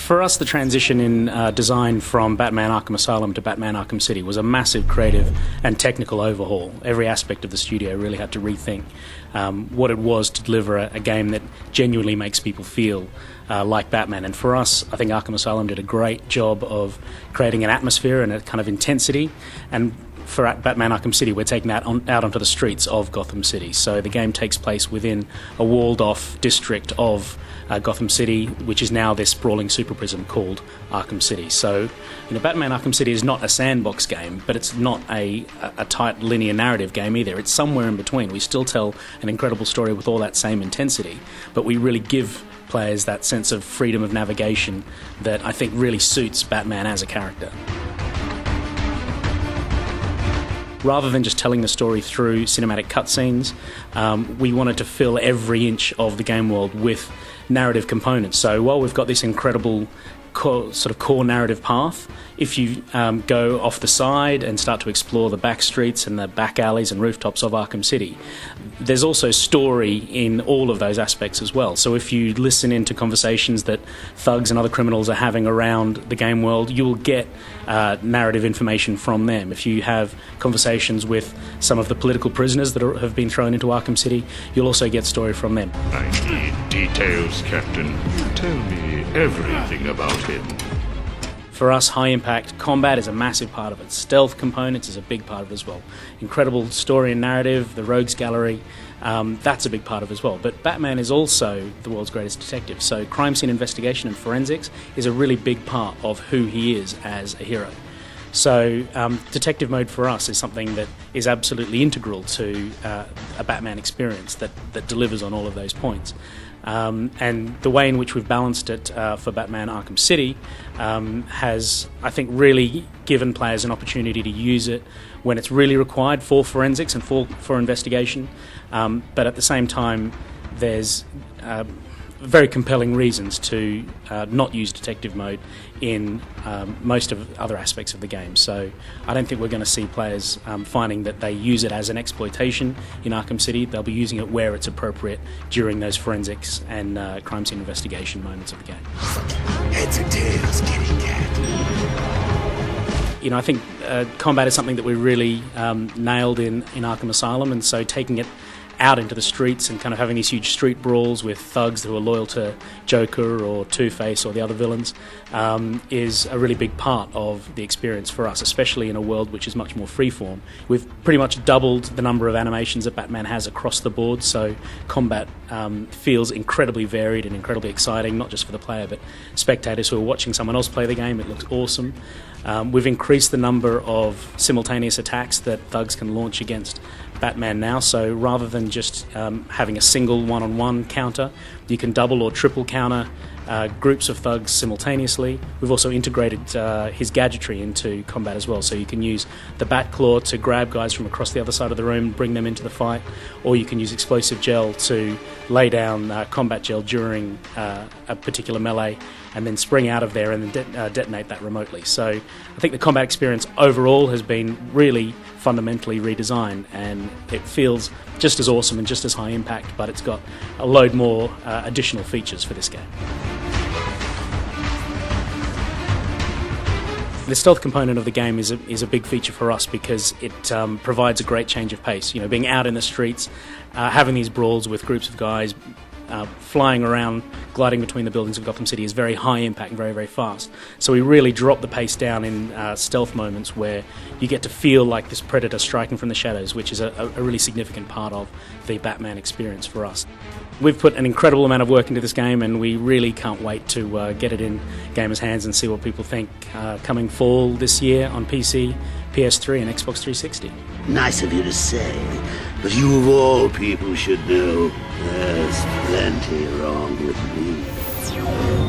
For us, the transition in design from Batman Arkham Asylum to Batman Arkham City was a massive creative and technical overhaul. Every aspect of the studio really had to rethink what it was to deliver a game that genuinely makes people feel like Batman. And for us, I think Arkham Asylum did a great job of creating an atmosphere and a kind of intensity. And for Batman Arkham City, we're taking that out onto the streets of Gotham City. So the game takes place within a walled-off district of Gotham City, which is now this sprawling super prison called Arkham City. So, Batman Arkham City is not a sandbox game, but it's not a tight linear narrative game either. It's somewhere in between. We still tell an incredible story with all that same intensity, but we really give players that sense of freedom of navigation that I think really suits Batman as a character. Rather than just telling the story through cinematic cutscenes, we wanted to fill every inch of the game world with narrative components. So while we've got this incredible core narrative path, if you go off the side and start to explore the back streets and the back alleys and rooftops of Arkham City, there's also story in all of those aspects as well. So if you listen into conversations that thugs and other criminals are having around the game world, you will get narrative information from them. If you have conversations with some of the political prisoners that have been thrown into Arkham City, you'll also get story from them. I need details, Captain. Tell me everything about him. For us, high-impact combat is a massive part of it. Stealth components is a big part of it as well. Incredible story and narrative, the rogues gallery, that's a big part of it as well. But Batman is also the world's greatest detective, so crime scene investigation and forensics is a really big part of who he is as a hero. So detective mode for us is something that is absolutely integral to a Batman experience that delivers on all of those points. And the way in which we've balanced it for Batman Arkham City has, I think, really given players an opportunity to use it when it's really required for forensics and for investigation. But at the same time, there's very compelling reasons to not use detective mode in most of other aspects of the game. So I don't think we're going to see players finding that they use it as an exploitation in Arkham City. They'll be using it where it's appropriate during those forensics and crime scene investigation moments of the game. Heads and tails, kitty cat. I think combat is something that we really nailed in Arkham Asylum, and so taking it out into the streets and kind of having these huge street brawls with thugs who are loyal to Joker or Two-Face or the other villains is a really big part of the experience for us, especially in a world which is much more freeform. We've pretty much doubled the number of animations that Batman has across the board, so combat feels incredibly varied and incredibly exciting, not just for the player but spectators who are watching someone else play the game. It looks awesome. We've increased the number of simultaneous attacks that thugs can launch against Batman now, so rather than just having a single one-on-one counter, you can double or triple counter groups of thugs simultaneously. We've also integrated his gadgetry into combat as well, so you can use the bat claw to grab guys from across the other side of the room, bring them into the fight, or you can use explosive gel to lay down combat gel during a particular melee and then spring out of there and then detonate that remotely. So I think the combat experience overall has been really fundamentally redesigned, and it feels just as awesome and just as high impact, but it's got a load more additional features for this game. The stealth component of the game is a big feature for us because it provides a great change of pace. Being out in the streets, having these brawls with groups of guys, flying around, gliding between the buildings of Gotham City is very high impact and very, very fast. So we really drop the pace down in stealth moments where you get to feel like this predator striking from the shadows, which is a really significant part of the Batman experience for us. We've put an incredible amount of work into this game, and we really can't wait to get it in gamers' hands and see what people think coming fall this year on PC, PS3 and Xbox 360. Nice of you to say, but you of all people should know there's plenty wrong with me.